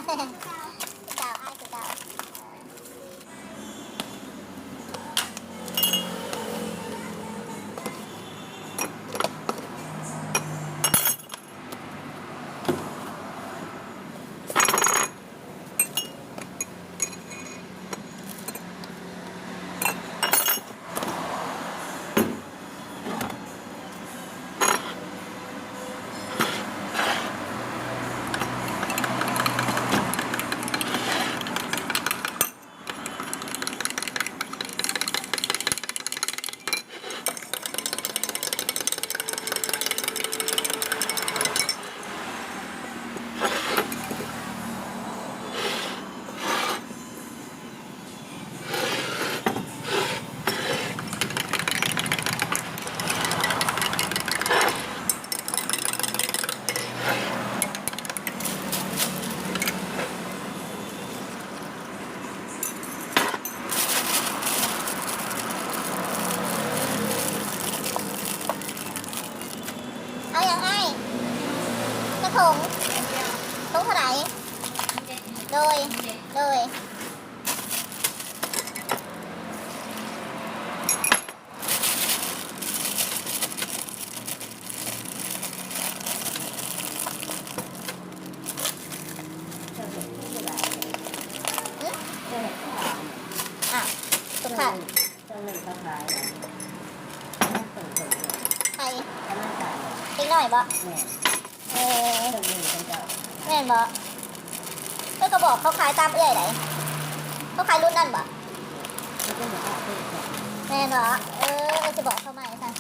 เก่าอ้ายคือเก่าเอาอย่างไอ้กระถงเท่าไหร่โดยอ่ะสุขะใครอีกหน่อยบ่เออแม่นบ่ก็บอกเขาขายตามเอื้อยไหนเขาขายรุ่นนั่นบ่แม่นบ่จะบอกเขาใหม่ค่ะ